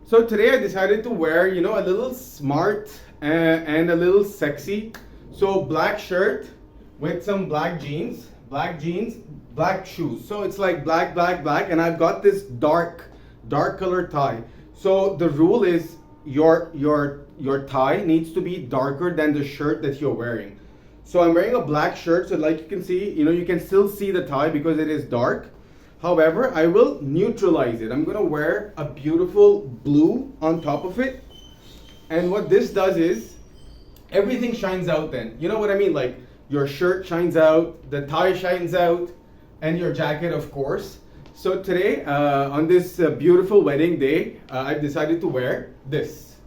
So today I decided to wear, you know, a little smart and a little sexy. So black shirt with some black jeans, black shoes. So it's like black, and I've got this dark color tie. So the rule is your tie needs to be darker than the shirt that you're wearing. So I'm wearing a black shirt, so like you can see, you know, you can still see the tie because it is dark. However, I will neutralize it. I'm gonna wear a beautiful blue on top of it. And what this does is, everything shines out then. You know what I mean? Like, your shirt shines out, the tie shines out, and your jacket, of course. So today, on this beautiful wedding day, I've decided to wear this.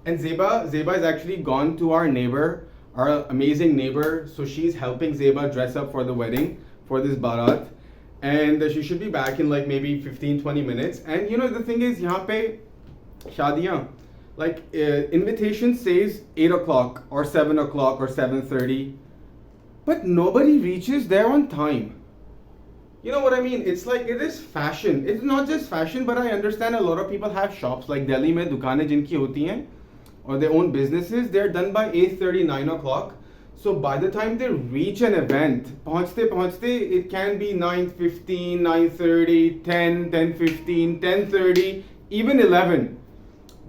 And Zeba is actually gone to our neighbor, our amazing neighbor. So she's helping Zeba dress up for the wedding, for this Baaraat. And she should be back in like maybe 15-20 minutes. And you know, the thing is, यहाँ पे शादियाँ, like invitation says 8 o'clock or 7 o'clock or 7:30, but nobody reaches there on time. You know what I mean? It's like, it is fashion. It's not just fashion, but I understand a lot of people have shops like Delhi में दुकानें जिनकी होती हैं or their own businesses. They're done by 8:30, 9 o'clock. So by the time they reach an event, पहुँचते it can be 9:15, 9:30, 10, 10:15, 10:30, even 11.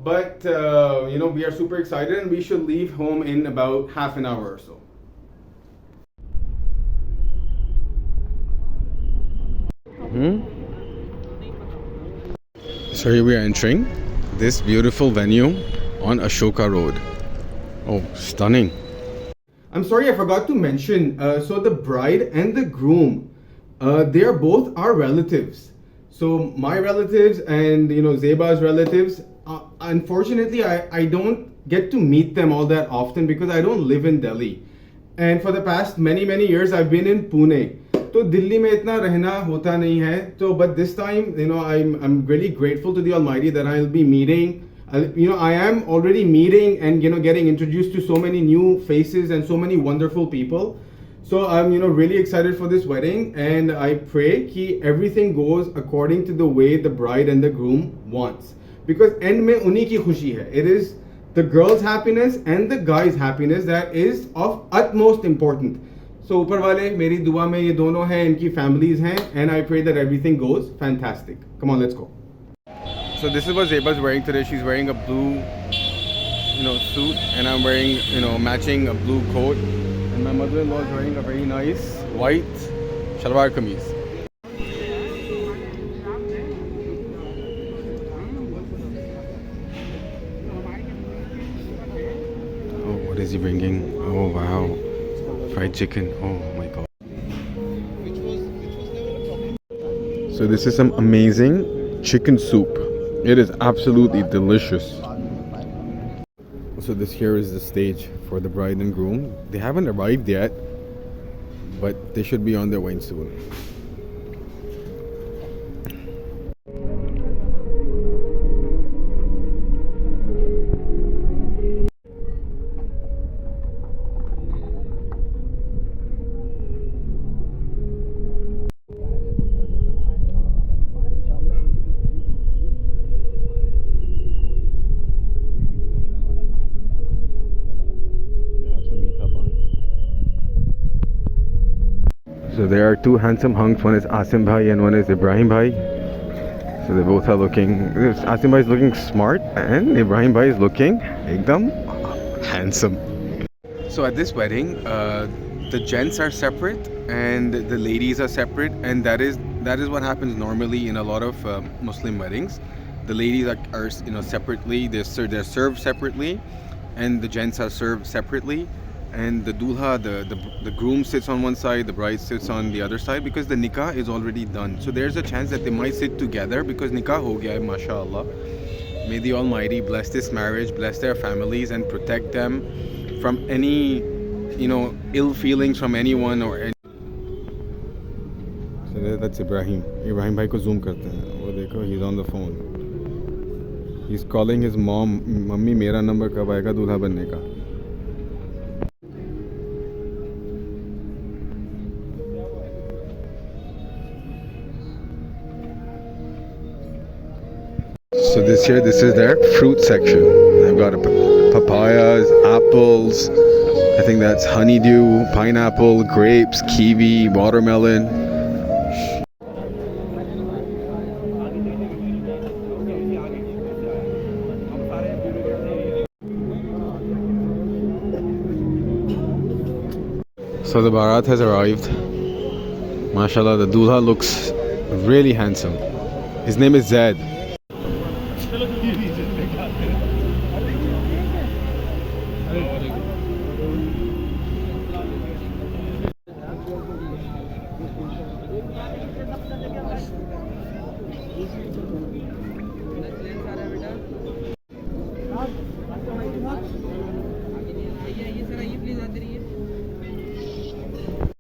But you know, we are super excited and we should leave home in about half an hour or so. So here we are entering this beautiful venue on Ashoka Road. Oh, stunning. I'm sorry, I forgot to mention, so the bride and the groom, they are both our relatives. So my relatives and, you know, Zeba's relatives, unfortunately, I don't get to meet them all that often because I don't live in Delhi. And for the past many years, I've been in Pune. So Delhi mein itna rehna hota nahi hai. So, but this time, you know, I'm really grateful to the Almighty that I'll be meeting. You know, I am already meeting and, you know, getting introduced to so many new faces and so many wonderful people. So I'm, you know, really excited for this wedding, and I pray that everything goes according to the way the bride and the groom wants. Because end mein unhi ki khushi hai. It is the girl's happiness and the guy's happiness that is of utmost important. So ऊपर वाले मेरी दुआ में ये दोनों हैं, इनकी families हैं, and I pray that everything goes fantastic. Come on, let's go. So this is what Zeba's wearing today. She's wearing a blue, you know, suit, and I'm wearing, you know, matching a blue coat. And my mother-in-law is wearing a very nice white shalwar kameez. Oh, what is he bringing? Oh wow, fried chicken. Oh my god. So this is some amazing chicken soup. It is absolutely delicious. So this here is the stage for the bride and groom. They haven't arrived yet, but they should be on their way soon. So there are two handsome hunks. One is Asim Bhai and one is Ibrahim Bhai. So they both are looking. Asim Bhai is looking smart and Ibrahim Bhai is looking ekdam handsome. So at this wedding, the gents are separate and the ladies are separate, and that is what happens normally in a lot of Muslim weddings. The ladies are you know, separately. They're served separately, and the gents are served separately. And the dulha, the groom sits on one side, the bride sits on the other side, because the nikah is already done. So there's a chance that they might sit together because nikah ho gaya hai, mashallah. May the Almighty bless this marriage, bless their families, and protect them from any, you know, ill feelings from anyone or any. So that's Ibrahim. Ibrahim bhai ko zoom karte hain. Wo dekho, he's on the phone. He's calling his mom, mummy मेरा number कब आएगा दूल्हा बनने का. So this is their fruit section. They've got papayas, apples. I think that's honeydew, pineapple, grapes, kiwi, watermelon. So the Baaraat has arrived. MashaAllah, the Dulha looks really handsome. His name is Zaid.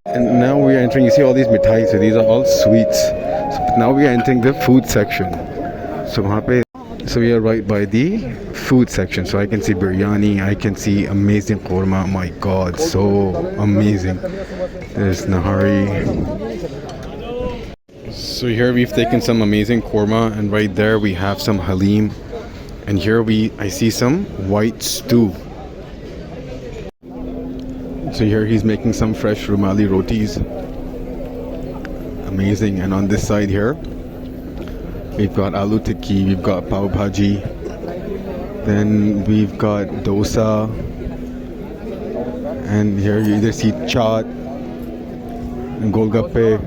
And now we are entering, you see all these mithais, so these are all sweets. So now we are entering the food section. So we are right by the food section. So I can see biryani, I can see amazing korma. My god, so amazing. There's nahari. So here we've taken some amazing korma, and right there we have some halim. And here I see some white stew. So here he's making some fresh rumali rotis. Amazing. And on this side here, we've got aloo tikki, we've got pav bhaji, then we've got dosa, and here you either see chaat and golgappe.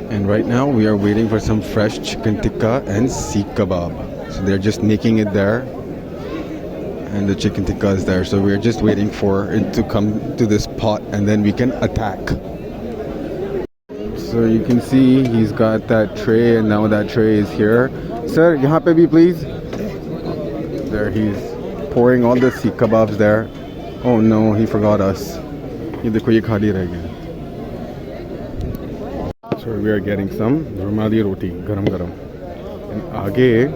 And right now we are waiting for some fresh chicken tikka and seekh kebab. So they're just making it there, and the chicken tikka is there. So we're just waiting for it to come to this pot, and then we can attack. So you can see he's got that tray, and now that tray is here. Sir, yahan pe bhi please. There he's pouring all the seekh kebabs there. Oh no, he forgot us. Ye dekho, ye khali reh gaya. So we are getting some rumali roti, garam garam. And aage,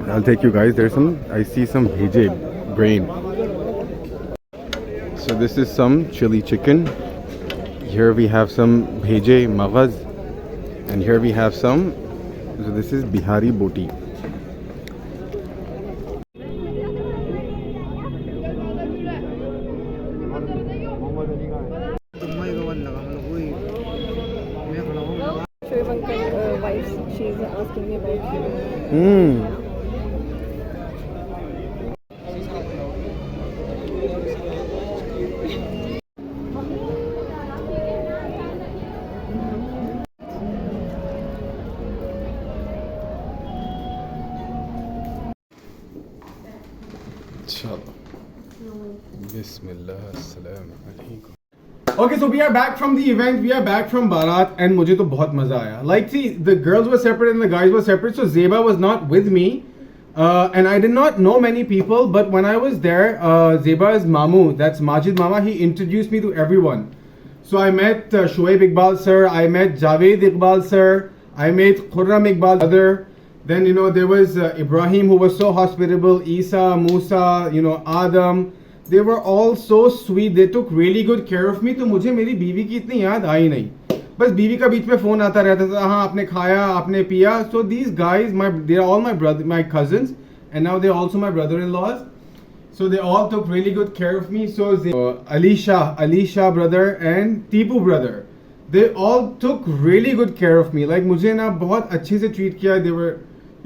I'll take you guys. I see some bheje brain. So this is some chili chicken. Here we have some bheje maghaz, and here we have some. So this is Bihari boti. Shoaib Uncle, wife, she's asking me about you. Bismillah, assalamu alaikum. Okay, so we are back from the event. We are back from Baaraat, and मुझे तो बहुत मजा आया. Like, see, the girls were separate and the guys were separate. So Zeba was not with me, and I did not know many people. But when I was there, Zeba's Mamu, that's Majid Mama, he introduced me to everyone. So I met Shoaib Iqbal sir, I met Javed Iqbal sir, I met Khurram Iqbal brother. Then there was Ibrahim, who was so hospitable, Isa, Musa, Adam. They were all so sweet. They took really good care of me. तो मुझे मेरी बीवी की इतनी याद आई नहीं. बस बीवी का बीच में फोन आता रहता था. हाँ, आपने खाया, आपने पिया. So these guys, they are all my cousins, and now they're also my brother-in-laws. So they all took really good care of me. So Alisha brother and Tipu brother, they all took really good care of me. Like मुझे ना बहुत अच्छे से treat किया. They were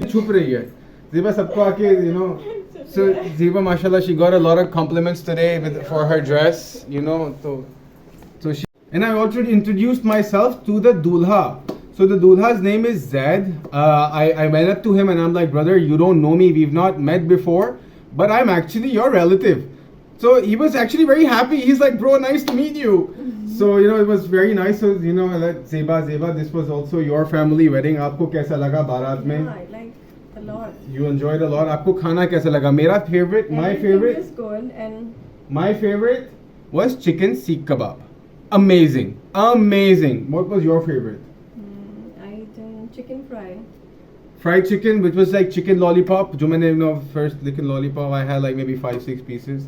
छुप रही है. Zeba सबको आके So Zeba, mashallah, she got a lot of compliments today for her dress, So she, and I also introduced myself to the Dulha. So the Dulha's name is Zaid. I went up to him and I'm like, brother, you don't know me, we've not met before, but I'm actually your relative. So he was actually very happy. He's like, bro, nice to meet you. So it was very nice. So like, Zeba, this was also your family wedding. Aapko kaisa laga Baaraat mein? I like a lot. You enjoyed a lot. Aapko khana kaisa laga? My favorite is good, and my favorite was chicken seekh kebab. Amazing. What was your favorite? I eat chicken fry. fried chicken, which was like chicken lollipop. जो मैंने first chicken lollipop, I had like maybe 5-6 pieces.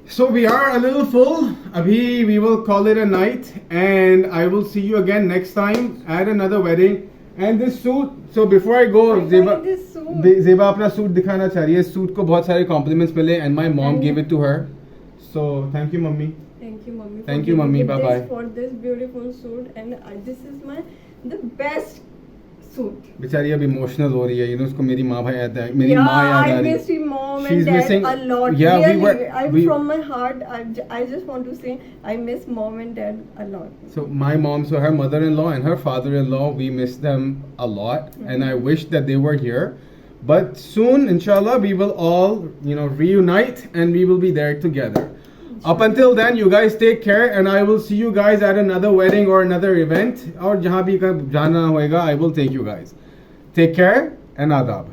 So we are a little full. Abhi we will call it a night, and I will see you again next time at another wedding. And this suit. So before I go, Zeba अपना suit दिखाना चाह रही है. Suit को बहुत सारे compliments मिले, and my mom gave it to her. So thank you, mummy. Thank you, mummy. Thank you, mummy. Bye bye. For this beautiful suit, and this is the best suit. बेचारी अब emotional हो रही है, उसको मेरी माँ भाई याद है, मेरी माँ याद आ रही है. I miss your mom She's and dad missing a lot. Yeah, really, from my heart, I just want to say I miss mom and dad a lot. So my mom, so her mother-in-law and her father-in-law, we miss them a lot, and I wish that they were here. But soon, inshallah, we will all, reunite, and we will be there together. Up until then, you guys take care, and I will see you guys at another wedding or another event. Or jahan bhi jana hoega, I will take you guys. Take care and adab.